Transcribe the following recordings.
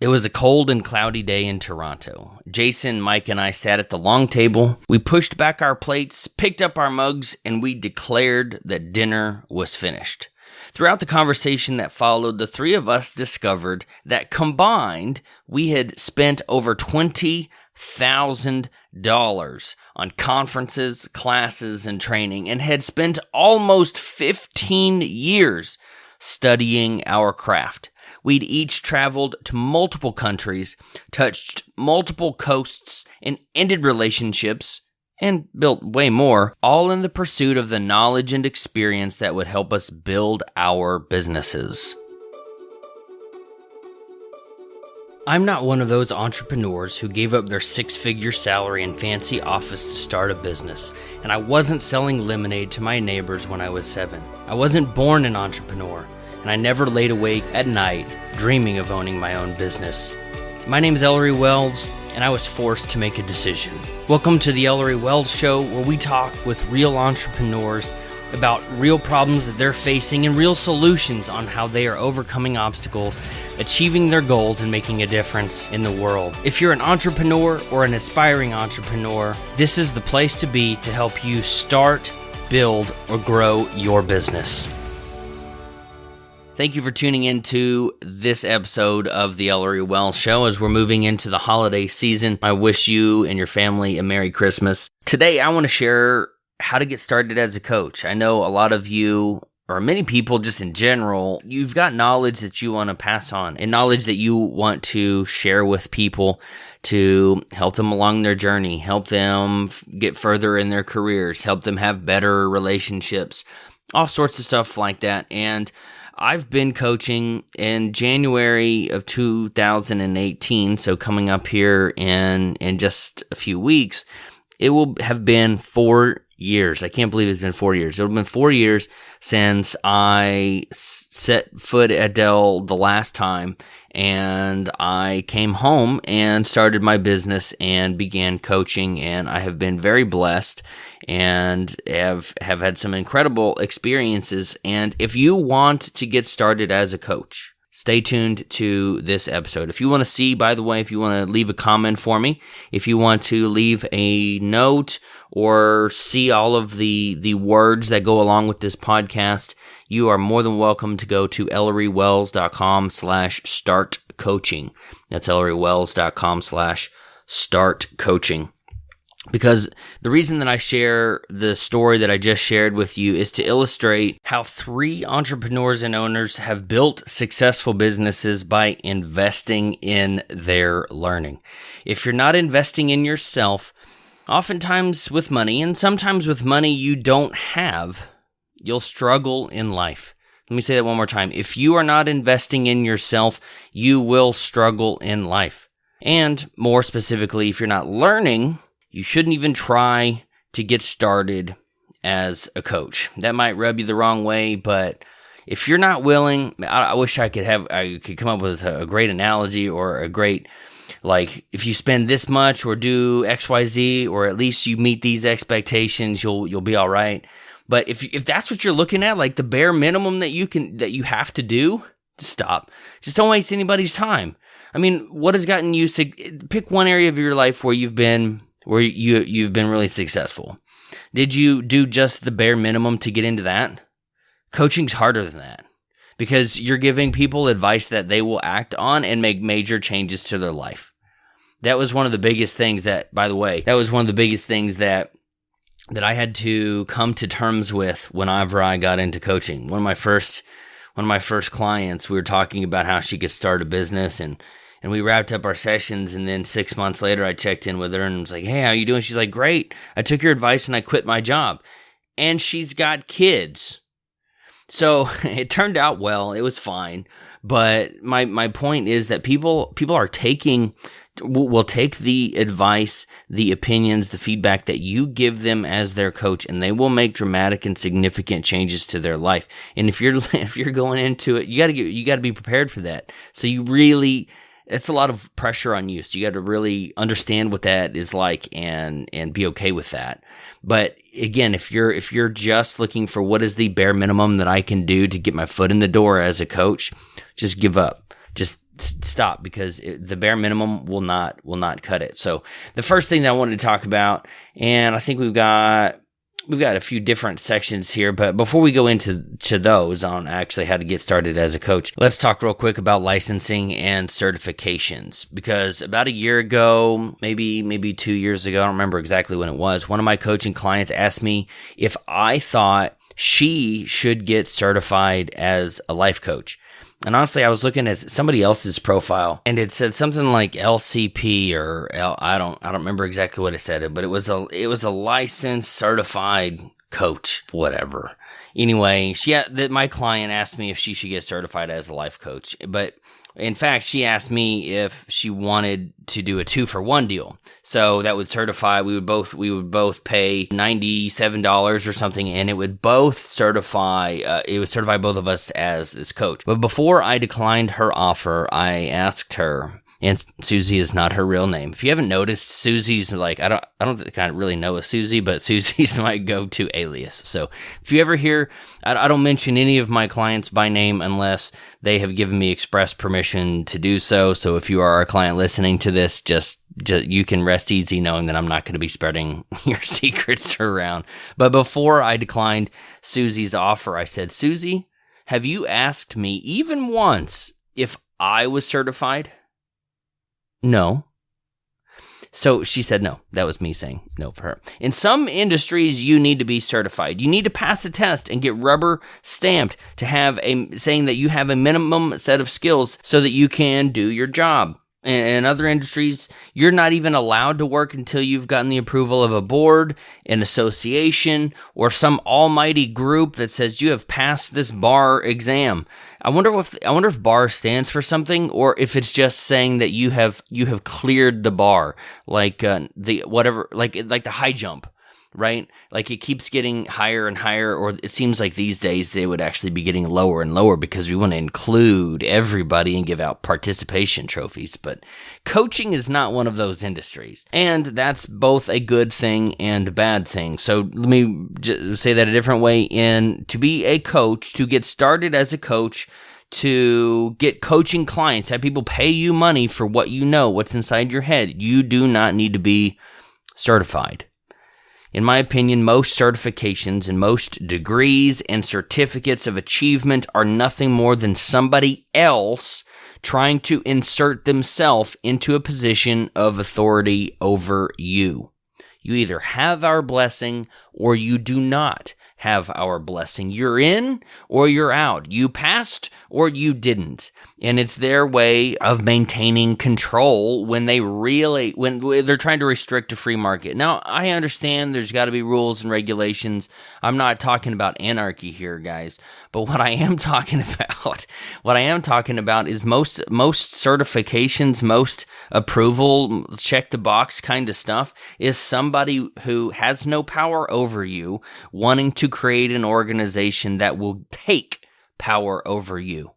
It was a cold and cloudy day in Toronto. Jason, Mike, and I sat at the long table. We pushed back our plates, picked up our mugs, and we declared that dinner was finished. Throughout the conversation that followed, the three of us discovered that combined, we had spent over $20,000 on conferences, classes, and training, and had spent almost 15 years studying our craft. We'd each traveled to multiple countries, touched multiple coasts, and ended relationships, and built way more, all in the pursuit of the knowledge and experience that would help us build our businesses. I'm not one of those entrepreneurs who gave up their six-figure salary and fancy office to start a business, and I wasn't selling lemonade to my neighbors when I was 7. I wasn't born an entrepreneur, and I never laid awake at night dreaming of owning my own business. My name is Ellery Wells, and I was forced to make a decision. Welcome to the Ellery Wells Show, where we talk with real entrepreneurs about real problems that they're facing and real solutions on how they are overcoming obstacles, achieving their goals, and making a difference in the world. If you're an entrepreneur or an aspiring entrepreneur, this is the place to be to help you start, build, or grow your business. Thank you for tuning into this episode of the Ellery Wells Show as we're moving into the holiday season. I wish you and your family a Merry Christmas. Today, I want to share how to get started as a coach. I know a lot of you, or many people just in general, you've got knowledge that you want to pass on and knowledge that you want to share with people to help them along their journey, help them get further in their careers, help them have better relationships, all sorts of stuff like that. And I've been coaching in January of 2018, so coming up here in just a few weeks, it will have been 4 years. I can't believe it's been 4 years. It'll have been 4 years since I set foot at Dell the last time, and I came home and started my business and began coaching, and I have been very blessed and have had some incredible experiences. And if you want to get started as a coach, stay tuned to this episode. If you want to see, by the way, if you want to leave a comment for me, if you want to leave a note or see all of the words that go along with this podcast, you are more than welcome to go to ellerywells.com/startcoaching. That's ellerywells.com/startcoaching. Because the reason that I share the story that I just shared with you is to illustrate how 3 entrepreneurs and owners have built successful businesses by investing in their learning. If you're not investing in yourself, oftentimes with money, and sometimes with money you don't have, you'll struggle in life. Let me say that one more time. If you are not investing in yourself, you will struggle in life. And more specifically, if you're not learning, you shouldn't even try to get started as a coach. That might rub you the wrong way, but if you're not willing, I wish I could come up with a great analogy or a great, like, if you spend this much or do XYZ, or at least you meet these expectations, you'll be all right. But if that's what you're looking at, like the bare minimum that you have to do, stop. Just don't waste anybody's time. I mean, what has gotten you pick one area of your life where you've been really successful. Did you do just the bare minimum to get into that? Coaching's harder than that because you're giving people advice that they will act on and make major changes to their life. That was one of the biggest things that, by the way, that I had to come to terms with whenever I got into coaching. One of my first clients, we were talking about how she could start a business, and we wrapped up our sessions, and then 6 months later, I checked in with her and was like, hey, how you doing? She's like, great. I took your advice and I quit my job. And she's got kids. So it turned out well. It was fine. But my point is that people will take the advice, the opinions, the feedback that you give them as their coach, and they will make dramatic and significant changes to their life. And if you're going into it, you got to be prepared for that. So it's a lot of pressure on you. So you got to really understand what that is like and be okay with that. But again, if you're just looking for what is the bare minimum that I can do to get my foot in the door as a coach, just give up. Just stop, because the bare minimum will not cut it. So the first thing that I wanted to talk about, and I think we've got a few different sections here, but before we go into those on actually how to get started as a coach, let's talk real quick about licensing and certifications. Because about a year ago, maybe 2 years ago, I don't remember exactly when it was, one of my coaching clients asked me if I thought she should get certified as a life coach. And honestly, I was looking at somebody else's profile, and it said something like LCP or I don't remember exactly what it said, but it was a licensed certified coach, whatever. Anyway, my client asked me if she should get certified as a life coach, but in fact, she asked me if she wanted to do a 2-for-1 deal. So that would certify, we would both pay $97 or something, and it would certify both of us as this coach. But before I declined her offer, I asked her, and Susie is not her real name. If you haven't noticed, Susie's like, I don't think I really know a Susie, but Susie's my go-to alias. So if you ever hear, I don't mention any of my clients by name unless they have given me express permission to do so. So if you are a client listening to this, just you can rest easy knowing that I'm not going to be spreading your secrets around. But before I declined Susie's offer, I said, Susie, have you asked me even once if I was certified? No. So she said no. That was me saying no for her. In some industries, you need to be certified. You need to pass a test and get rubber stamped to have saying that you have a minimum set of skills so that you can do your job. In other industries, you're not even allowed to work until you've gotten the approval of a board, an association, or some almighty group that says you have passed this bar exam. I wonder if bar stands for something, or if it's just saying that you have cleared the bar, like the high jump. Right? Like it keeps getting higher and higher, or it seems like these days they would actually be getting lower and lower because we want to include everybody and give out participation trophies. But coaching is not one of those industries. And that's both a good thing and a bad thing. So let me just say that a different way. To be a coach, to get started as a coach, to get coaching clients, have people pay you money for what you know, what's inside your head, you do not need to be certified. In my opinion, most certifications and most degrees and certificates of achievement are nothing more than somebody else trying to insert themselves into a position of authority over you. You either have our blessing or you do not have our blessing. You're in or you're out. You passed or you didn't. And it's their way of maintaining control when they're trying to restrict a free market. Now, I understand there's got to be rules and regulations. I'm not talking about anarchy here, guys. But what I am talking about is most certifications, most approval, check the box kind of stuff is somebody who has no power over you wanting to create an organization that will take power over you.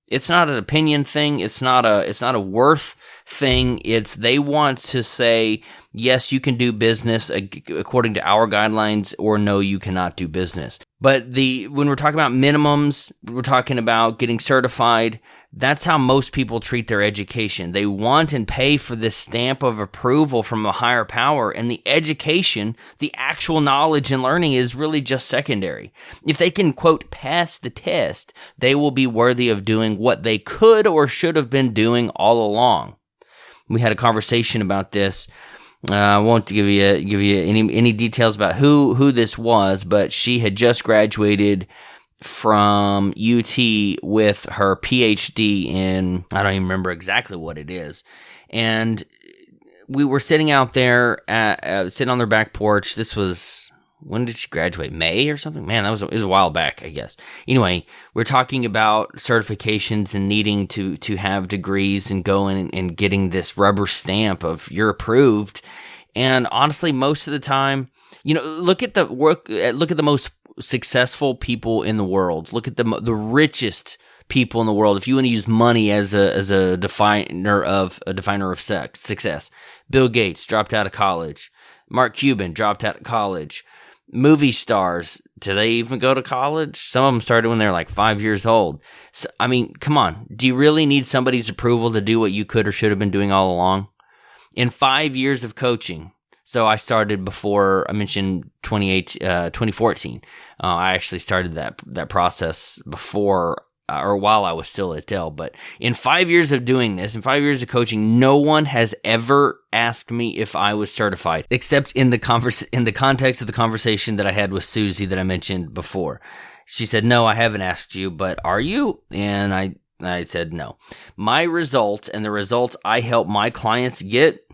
It's not an opinion thing. It's not a worth thing. It's they want to say, yes, you can do business according to our guidelines, or no, you cannot do business. But when we're talking about minimums, we're talking about getting certified. That's how most people treat their education. They want and pay for this stamp of approval from a higher power, and the education, the actual knowledge and learning is really just secondary. If they can, quote, pass the test, they will be worthy of doing what they could or should have been doing all along. We had a conversation about this. I won't give you any details about who this was, but she had just graduated from UT with her PhD in, I don't even remember exactly what it is. And we were sitting out there, sitting on their back porch. This was, when did she graduate? May or something? Man, it was a while back, I guess. Anyway, we're talking about certifications and needing to have degrees and going and getting this rubber stamp of you're approved. And honestly, most of the time, look at the most successful people in the world. Look at the richest people in the world. If you want to use money as a definer of success, Bill Gates dropped out of college. Mark Cuban dropped out of college. Movie stars, do they even go to college? Some of them started when they're like 5 years old. So, I mean, come on. Do you really need somebody's approval to do what you could or should have been doing all along? In 5 years of coaching, so I started before, I mentioned 2014. I actually started that process before or while I was still at Dell. But in 5 years of doing this, in 5 years of coaching, no one has ever asked me if I was certified, except in the context of the conversation that I had with Susie that I mentioned before. She said, "No, I haven't asked you, but are you?" And I said, "No." My results and the results I help my clients get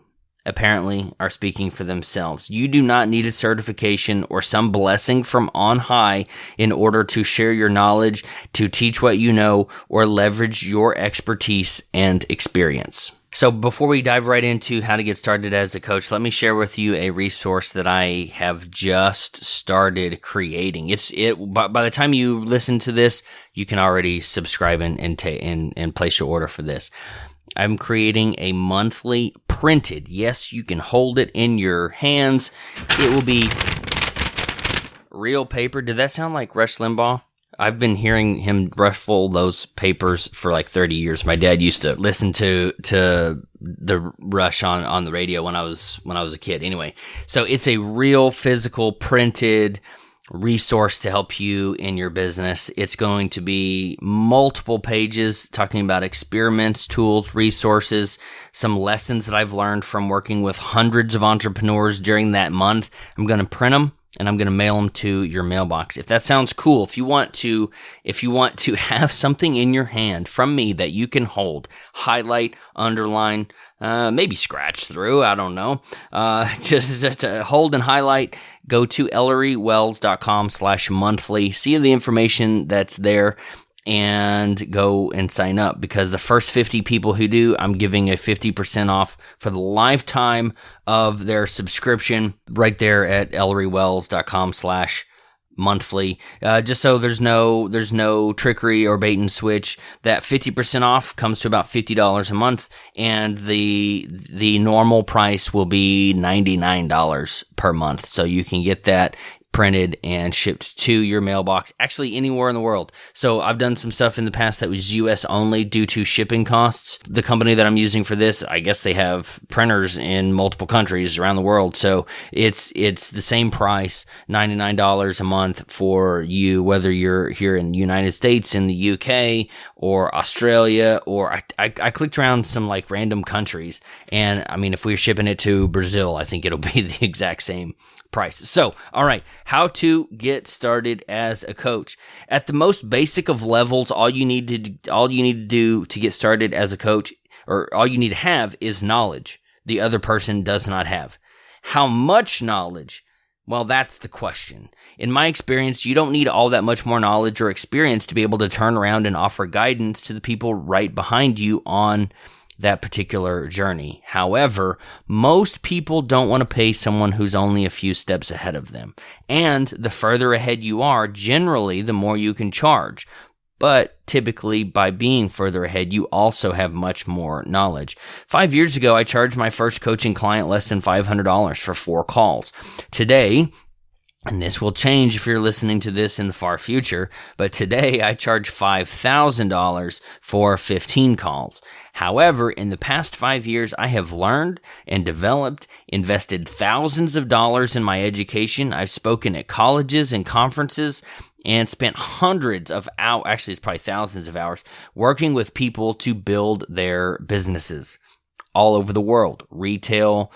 apparently are speaking for themselves. You do not need a certification or some blessing from on high in order to share your knowledge, to teach what you know, or leverage your expertise and experience. So before we dive right into how to get started as a coach, let me share with you a resource that I have just started creating. By the time you listen to this, you can already subscribe and place your order for this. I'm creating a monthly printed. Yes, you can hold it in your hands. It will be real paper. Did that sound like Rush Limbaugh? I've been hearing him ruffle those papers for like 30 years. My dad used to listen to the Rush on the radio when I was a kid. Anyway, so it's a real physical printed resource to help you in your business. It's going to be multiple pages talking about experiments, tools, resources, some lessons that I've learned from working with hundreds of entrepreneurs during that month. I'm going to print them and I'm going to mail them to your mailbox. If that sounds cool, if you want to have something in your hand from me that you can hold, highlight, underline, maybe scratch through, I don't know, just to hold and highlight, go to ElleryWells.com/monthly, see the information that's there, and go and sign up, because the first 50 people who do, I'm giving a 50% off for the lifetime of their subscription right there at ElleryWells.com/monthly. Just so there's no trickery or bait and switch. That 50% off comes to about $50 a month, and the normal price will be $99 per month. So you can get that printed and shipped to your mailbox, actually anywhere in the world. So I've done some stuff in the past that was US only due to shipping costs. The company that I'm using for this, I guess they have printers in multiple countries around the world. So it's the same price, $99 a month for you, whether you're here in the United States, in the UK, or Australia, or I clicked around some like random countries. And I mean, if we're shipping it to Brazil, I think it'll be the exact same price. So, all right, how to get started as a coach. At the most basic of levels, all you need to do to get started as a coach, or all you need to have, is knowledge the other person does not have. How much knowledge? Well, that's the question. In my experience, you don't need all that much more knowledge or experience to be able to turn around and offer guidance to the people right behind you on that particular journey. However, most people don't want to pay someone who's only a few steps ahead of them. And the further ahead you are, generally, the more you can charge. But typically, by being further ahead, you also have much more knowledge. 5 years ago, I charged my first coaching client less than $500 for 4 calls. Today, and this will change if you're listening to this in the far future, but today I charge $5,000 for 15 calls. However, in the past 5 years, I have learned and developed, invested thousands of dollars in my education. I've spoken at colleges and conferences and spent hundreds of hours, actually it's probably thousands of hours, working with people to build their businesses all over the world. Retail,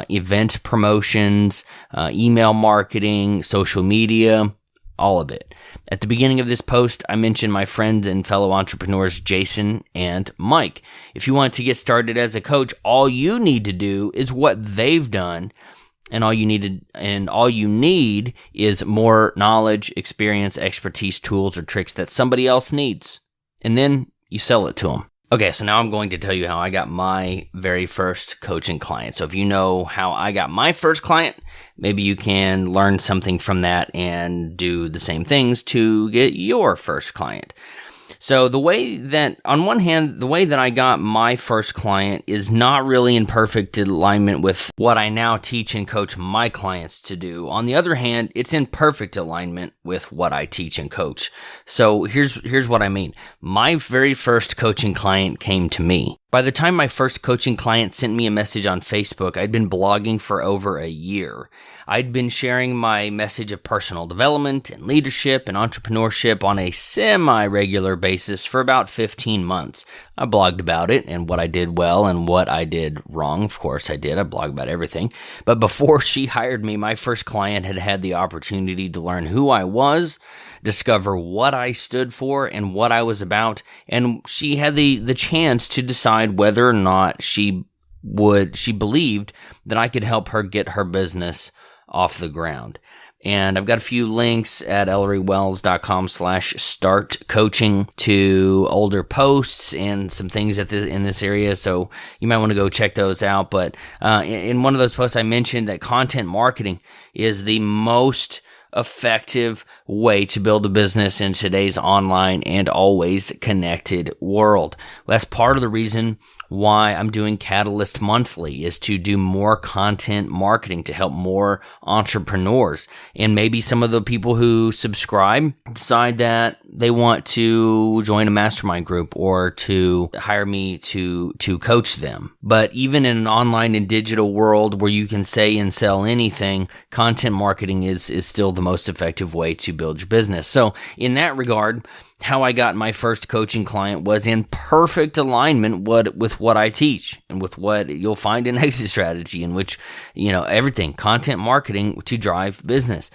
event promotions, email marketing, social media, all of it. At the beginning of this post, I mentioned my friends and fellow entrepreneurs, Jason and Mike. If you want to get started as a coach, all you need to do is what they've done, and all you need is more knowledge, experience, expertise, tools, or tricks that somebody else needs. And then you sell it to them. Okay, so now I'm going to tell you how I got my very first coaching client. So if you know how I got my first client, maybe you can learn something from that and do the same things to get your first client. So on one hand, the way that I got my first client is not really in perfect alignment with what I now teach and coach my clients to do. On the other hand, it's in perfect alignment with what I teach and coach. So here's what I mean. My very first coaching client came to me. By the time my first coaching client sent me a message on Facebook, I'd been blogging for over a year. I'd been sharing my message of personal development and leadership and entrepreneurship on a semi-regular basis for about 15 months. I blogged about it and what I did well and what I did wrong. Of course I did. I blogged about everything. But before she hired me, my first client had had the opportunity to learn who I was, discover what I stood for and what I was about, and she had the chance to decide whether or not she believed that I could help her get her business off the ground. And I've got a few links at ElleryWells.com/start coaching to older posts and some things in this area. So you might want to go check those out. But in one of those posts, I mentioned that content marketing is the most effective way to build a business in today's online and always connected world. That's part of the reason why I'm doing Catalyst Monthly, is to do more content marketing to help more entrepreneurs. And maybe some of the people who subscribe decide that they want to join a mastermind group or to hire me to coach them. But even in an online and digital world where you can say and sell anything, content marketing is still the most effective way to build your business. So in that regard, how I got my first coaching client was in perfect alignment with what I teach and with what you'll find in Exit Strategy, in which, everything, content marketing to drive business.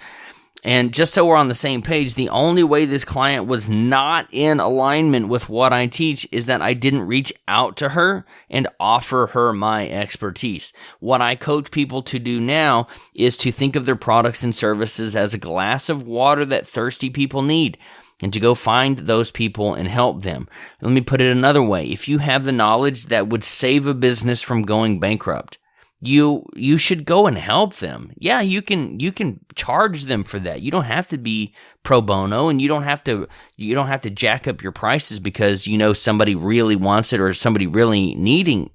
And just so we're on the same page, the only way this client was not in alignment with what I teach is that I didn't reach out to her and offer her my expertise. What I coach people to do now is to think of their products and services as a glass of water that thirsty people need, and to go find those people and help them. Let me put it another way. If you have the knowledge that would save a business from going bankrupt, you should go and help them. Yeah, you can charge them for that. You don't have to be pro bono, and you don't have to jack up your prices because somebody really wants it or somebody really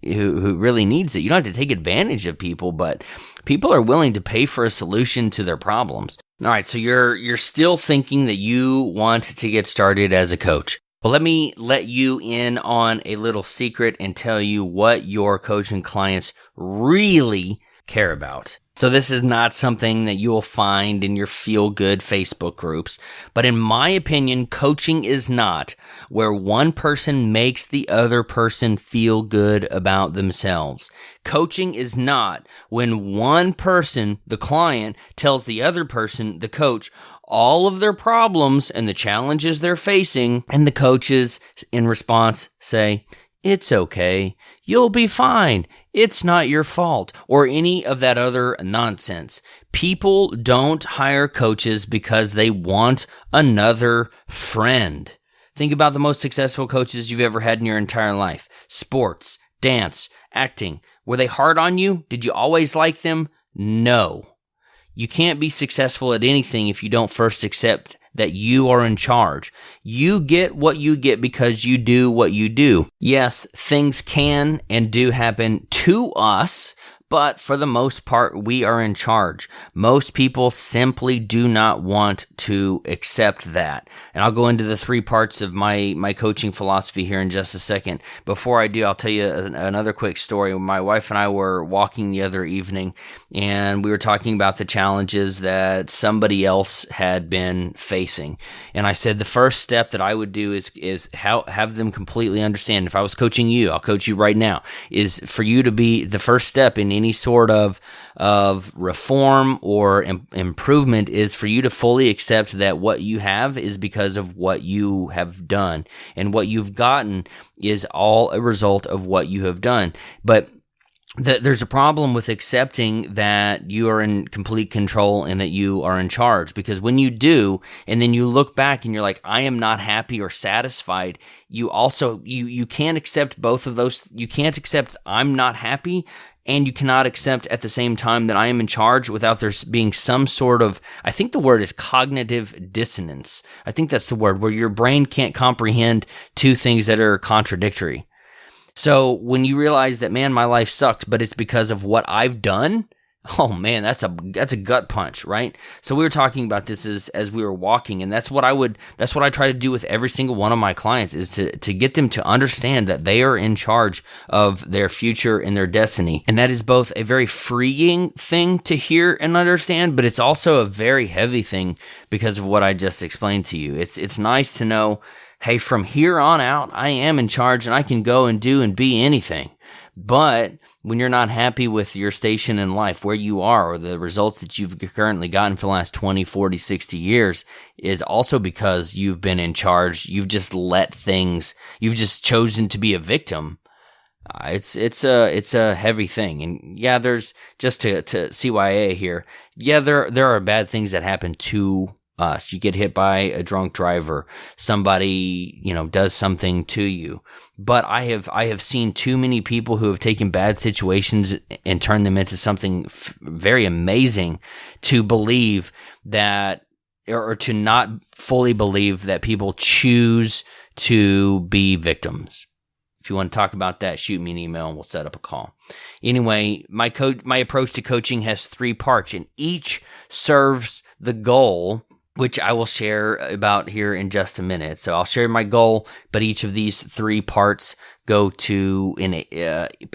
who really needs it. You don't have to take advantage of people, but people are willing to pay for a solution to their problems. All right, so you're still thinking that you want to get started as a coach. Well, let me let you in on a little secret and tell you what your coaching clients really care about. So this is not something that you will find in your feel-good Facebook groups, but in my opinion, coaching is not where one person makes the other person feel good about themselves. Coaching is not when one person, the client, tells the other person, the coach, all of their problems and the challenges they're facing, and the coaches, in response, say, "It's okay. You'll be fine. It's not your fault," or any of that other nonsense. People don't hire coaches because they want another friend. Think about the most successful coaches you've ever had in your entire life. Sports, dance, acting. Were they hard on you? Did you always like them? No. You can't be successful at anything if you don't first accept that you are in charge. You get what you get because you do what you do. Yes, things can and do happen to us, but for the most part, we are in charge. Most people simply do not want to accept that. And I'll go into the 3 parts of my coaching philosophy here in just a second. Before I do, I'll tell you another quick story. My wife and I were walking the other evening, and we were talking about the challenges that somebody else had been facing. And I said the first step that I would do is have them completely understand. If I was coaching you, I'll coach you right now, is for you to be the first step in any sort of reform or improvement is for you to fully accept that what you have is because of what you have done, and what you've gotten is all a result of what you have done. But there's a problem with accepting that you are in complete control and that you are in charge, because when you do, and then you look back and you're like, I am not happy or satisfied, you also, you can't accept both of those. You can't accept I'm not happy, and you cannot accept at the same time that I am in charge without there being some sort of, I think the word is cognitive dissonance. I think that's the word, where your brain can't comprehend two things that are contradictory. So when you realize that, man, my life sucks, but it's because of what I've done, oh man, that's a gut punch, right? So we were talking about this as we were walking, and that's what I try to do with every single one of my clients, is to get them to understand that they are in charge of their future and their destiny. And that is both a very freeing thing to hear and understand, but it's also a very heavy thing because of what I just explained to you. It's nice to know, hey, from here on out, I am in charge and I can go and do and be anything. But when you're not happy with your station in life, where you are, or the results that you've currently gotten for the last 20, 40, 60 years, is also because you've been in charge. You've just you've just chosen to be a victim. It's a heavy thing. And yeah, there's, just to CYA here, yeah, there are bad things that happen to us. You get hit by a drunk driver, somebody, does something to you. But I have seen too many people who have taken bad situations and turned them into something very amazing to believe that, or to not fully believe that people choose to be victims. If you want to talk about that, shoot me an email and we'll set up a call. Anyway, my approach to coaching has 3 parts, and each serves the goal, which I will share about here in just a minute. So I'll share my goal, but each of these 3 parts go to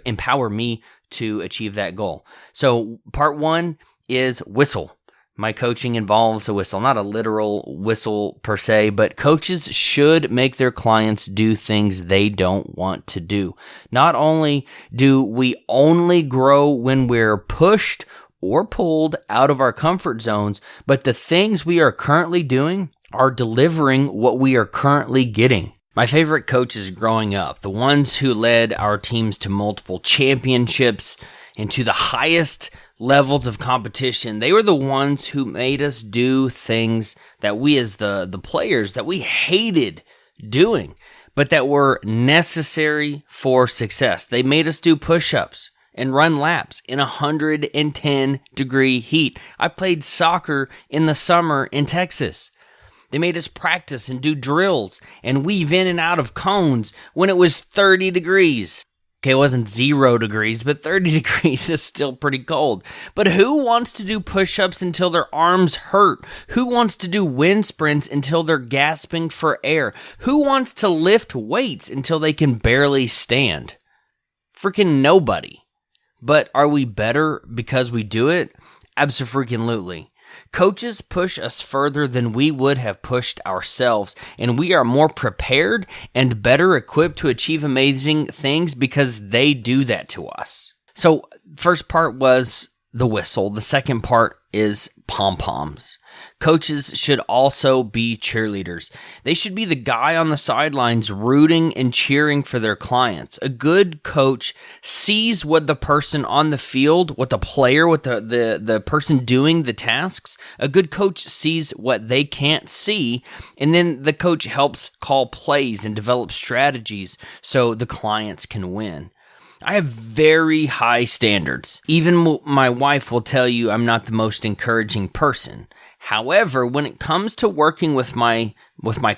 empower me to achieve that goal. So part 1 is whistle. My coaching involves a whistle, not a literal whistle per se, but coaches should make their clients do things they don't want to do. Not only do we only grow when we're pushed or pulled out of our comfort zones, but the things we are currently doing are delivering what we are currently getting. My favorite coaches growing up, the ones who led our teams to multiple championships and to the highest levels of competition, they were the ones who made us do things that we as the players, that we hated doing, but that were necessary for success. They made us do push-ups and run laps in 110-degree heat. I played soccer in the summer in Texas. They made us practice and do drills and weave in and out of cones when it was 30 degrees. Okay, it wasn't 0 degrees, but 30 degrees is still pretty cold. But who wants to do push-ups until their arms hurt? Who wants to do wind sprints until they're gasping for air? Who wants to lift weights until they can barely stand? Freaking nobody. But are we better because we do it? Abso-freaking-lutely. Coaches push us further than we would have pushed ourselves, and we are more prepared and better equipped to achieve amazing things because they do that to us. So, first part was the whistle. The second part is pom-poms. Coaches should also be cheerleaders. They should be the guy on the sidelines rooting and cheering for their clients. A good coach sees what the person on the field, what the player, what the person doing the tasks, a good coach sees what they can't see, and then the coach helps call plays and develop strategies so the clients can win. I have very high standards. Even my wife will tell you I'm not the most encouraging person. However, when it comes to working with my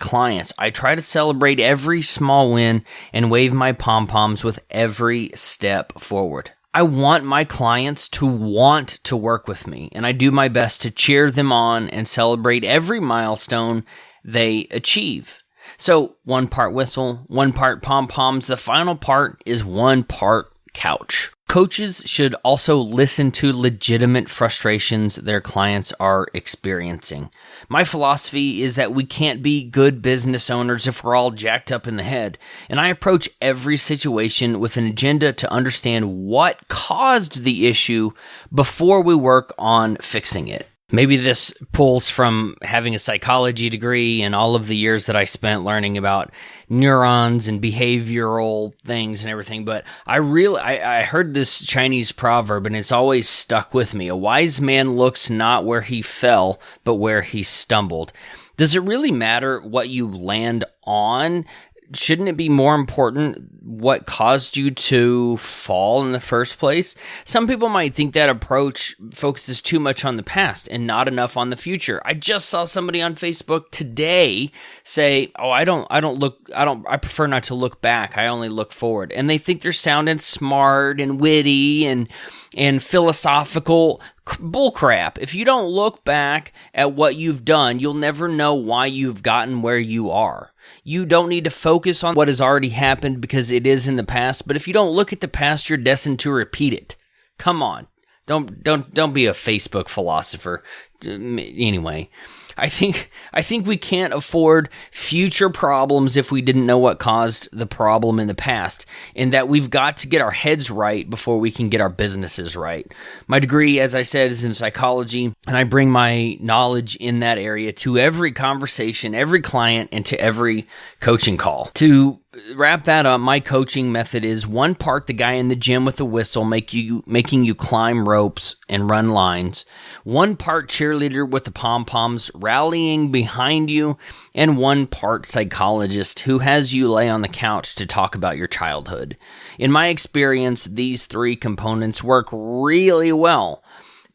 clients, I try to celebrate every small win and wave my pom-poms with every step forward. I want my clients to want to work with me, and I do my best to cheer them on and celebrate every milestone they achieve. So 1 part whistle, 1 part pom-poms. The final part is 1 part couch. Coaches should also listen to legitimate frustrations their clients are experiencing. My philosophy is that we can't be good business owners if we're all jacked up in the head, and I approach every situation with an agenda to understand what caused the issue before we work on fixing it. Maybe this pulls from having a psychology degree and all of the years that I spent learning about neurons and behavioral things and everything. But I heard this Chinese proverb and it's always stuck with me. A wise man looks not where he fell, but where he stumbled. Does it really matter what you land on? Shouldn't it be more important what caused you to fall in the first place? Some people might think that approach focuses too much on the past and not enough on the future. I just saw somebody on Facebook today say, "Oh, I prefer not to look back. I only look forward." And they think they're sounding smart and witty and philosophical. Bullcrap. If you don't look back at what you've done, you'll never know why you've gotten where you are. You don't need to focus on what has already happened because it is in the past, but if you don't look at the past, you're destined to repeat it. Come on. Don't be a Facebook philosopher. Anyway, I think we can't afford future problems if we didn't know what caused the problem in the past, and that we've got to get our heads right before we can get our businesses right. My degree, as I said, is in psychology, and I bring my knowledge in that area to every conversation, every client, and to every coaching call. To wrap that up, my coaching method is 1 part the guy in the gym with a whistle making you climb ropes and run lines, 1 part cheerleader with the pom-poms rallying behind you, and 1 part psychologist who has you lay on the couch to talk about your childhood. In my experience, these 3 components work really well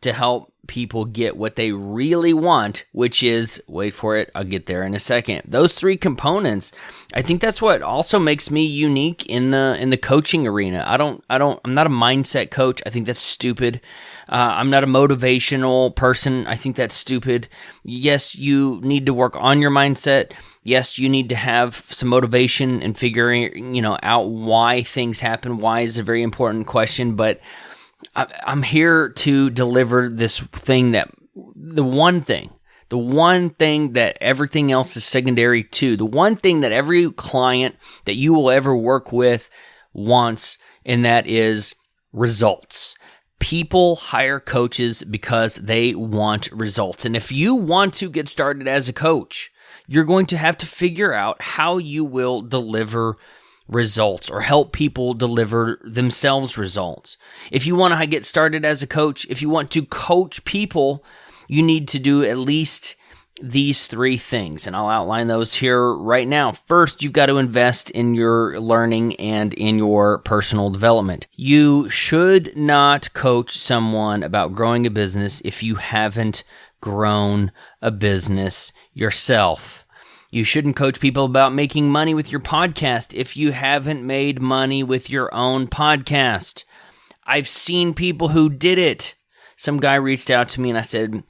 to help people get what they really want, which is, wait for it, I'll get there in a second. Those 3 components, I think that's what also makes me unique in the coaching arena. I'm not a mindset coach. I think that's stupid. I'm not a motivational person. I think that's stupid. Yes, you need to work on your mindset. Yes, you need to have some motivation and figuring, out why things happen. Why is a very important question, but I'm here to deliver this thing the one thing that everything else is secondary to, the one thing that every client that you will ever work with wants, and that is results. People hire coaches because they want results. And if you want to get started as a coach, you're going to have to figure out how you will deliver results or help people deliver themselves results. If you want to get started as a coach, if you want to coach people, you need to do at least these 3 things, and I'll outline those here right now. First, you've got to invest in your learning and in your personal development. You should not coach someone about growing a business if you haven't grown a business yourself. You shouldn't coach people about making money with your podcast if you haven't made money with your own podcast. I've seen people who did it. Some guy reached out to me and I said,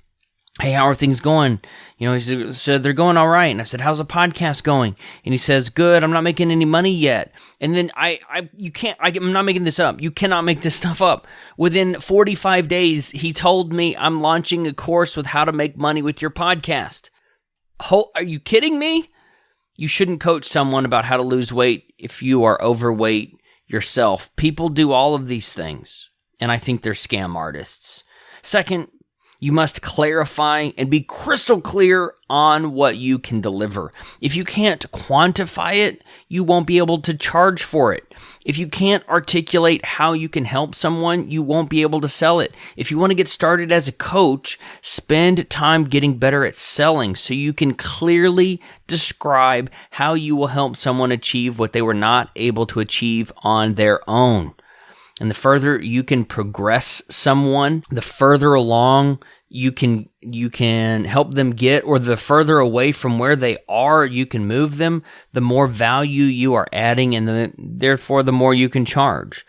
"Hey, how are things going?" He said, "They're going all right." And I said, "How's the podcast going?" And he says, "Good. I'm not making any money yet." And then I'm not making this up. You cannot make this stuff up. Within 45 days, he told me, "I'm launching a course with how to make money with your podcast." Are you kidding me? You shouldn't coach someone about how to lose weight if you are overweight yourself. People do all of these things, and I think they're scam artists. Second, you must clarify and be crystal clear on what you can deliver. If you can't quantify it, you won't be able to charge for it. If you can't articulate how you can help someone, you won't be able to sell it. If you want to get started as a coach, spend time getting better at selling so you can clearly describe how you will help someone achieve what they were not able to achieve on their own. And the further you can progress someone, the further along you can help them get, or the further away from where they are you can move them, the more value you are adding, and therefore the more you can charge.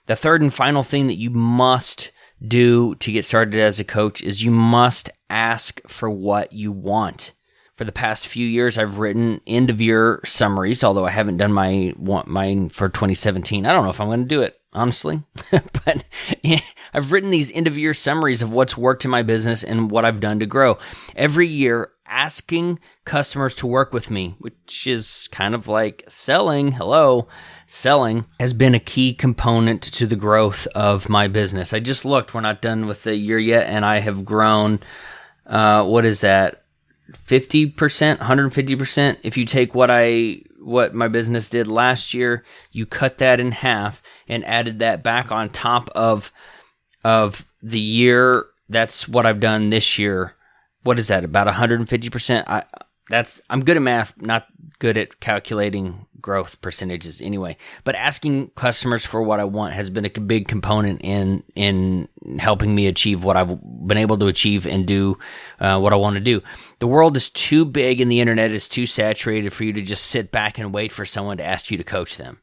The third and final thing that you must do to get started as a coach is you must ask for what you want. For the past few years, I've written end-of-year summaries, although I haven't done mine for 2017. I don't know if I'm going to do it, honestly. But I've written these end-of-year summaries of what's worked in my business and what I've done to grow. Every year, asking customers to work with me, which is kind of like selling. Selling has been a key component to the growth of my business. I just looked. We're not done with the year yet, and I have grown what is that? 50%, 150%. If you take what my business did last year, you cut that in half and added that back on top of the year. That's what I've done this year. What is that? About 150%. I'm good at math, not good at calculating growth percentages anyway. But asking customers for what I want has been a big component in helping me achieve what I've been able to achieve and do what I want to do. The world is too big and the internet is too saturated for you to just sit back and wait for someone to ask you to coach them.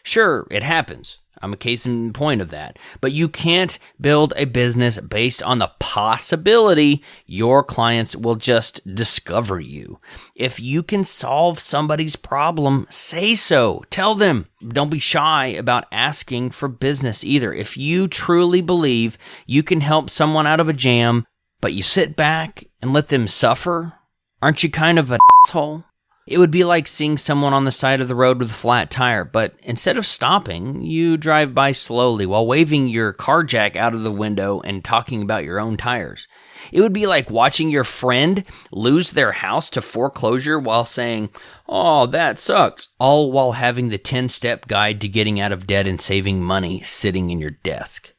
Sure, it happens. I'm a case in point of that. But you can't build a business based on the possibility your clients will just discover you. If you can solve somebody's problem, say so. Tell them. Don't be shy about asking for business either. If you truly believe you can help someone out of a jam, but you sit back and let them suffer, aren't you kind of an asshole? It would be like seeing someone on the side of the road with a flat tire, but instead of stopping, you drive by slowly while waving your car jack out of the window and talking about your own tires. It would be like watching your friend lose their house to foreclosure while saying, "Oh, that sucks," all while having the 10-step guide to getting out of debt and saving money sitting in your desk.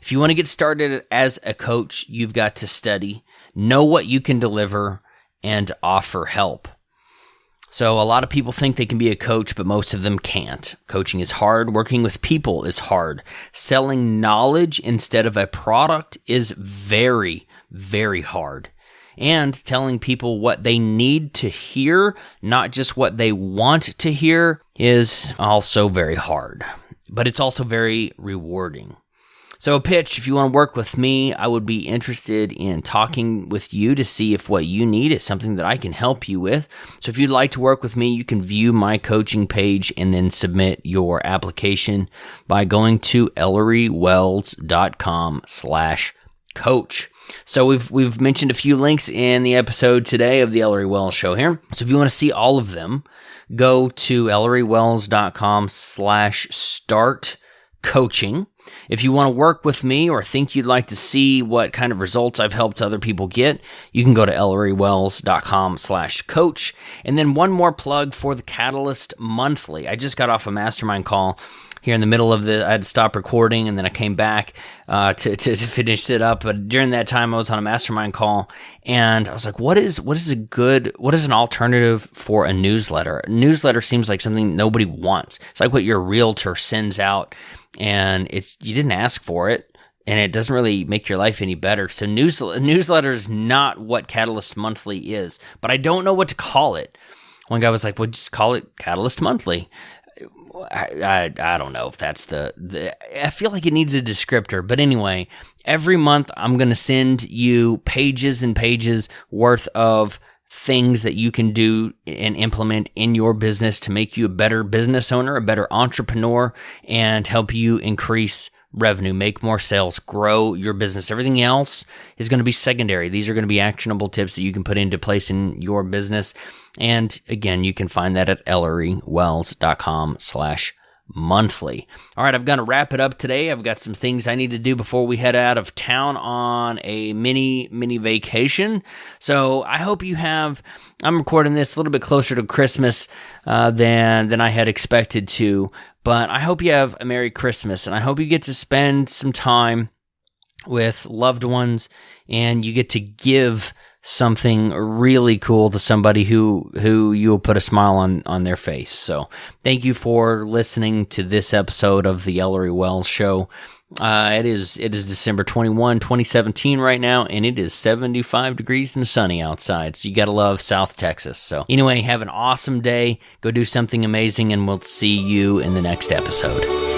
If you want to get started as a coach, you've got to study, know what you can deliver, and offer help. So a lot of people think they can be a coach, but most of them can't. Coaching is hard. Working with people is hard. Selling knowledge instead of a product is very, very hard. And telling people what they need to hear, not just what they want to hear, is also very hard. But it's also very rewarding. So pitch, if you want to work with me, I would be interested in talking with you to see if what you need is something that I can help you with. So if you'd like to work with me, you can view my coaching page and then submit your application by going to ElleryWells.com/coach. So we've mentioned a few links in the episode today of the Ellery Wells Show here. So if you want to see all of them, go to ElleryWells.com/start-coaching. If you want to work with me or think you'd like to see what kind of results I've helped other people get, you can go to ElleryWells.com/coach. And then one more plug for the Catalyst Monthly. I just got off a mastermind call here in the middle of I had to stop recording, and then I came back to finish it up. But during that time, I was on a mastermind call, and I was like, what is an alternative for a newsletter? A newsletter seems like something nobody wants. It's like what your realtor sends out, and you didn't ask for it, and it doesn't really make your life any better. So newsletter is not what Catalyst Monthly is, but I don't know what to call it. One guy was like, well, just call it Catalyst Monthly. I don't know if that's I feel like it needs a descriptor, but anyway, every month I'm going to send you pages and pages worth of things that you can do and implement in your business to make you a better business owner, a better entrepreneur, and help you increase revenue, make more sales, grow your business. Everything else is going to be secondary. These are going to be actionable tips that you can put into place in your business. And again, you can find that at ElleryWells.com/monthly. All right, I've got to wrap it up today. I've got some things I need to do before we head out of town on a mini vacation. So I hope I'm recording this a little bit closer to Christmas than I had expected to, but I hope you have a Merry Christmas, and I hope you get to spend some time with loved ones, and you get to give something really cool to somebody who you will put a smile on their face. So thank you for listening to this episode of the Ellery Wells Show. It is December 21, 2017 right now, and it is 75 degrees and sunny outside. So you got to love South Texas. So anyway, have an awesome day. Go do something amazing, and we'll see you in the next episode.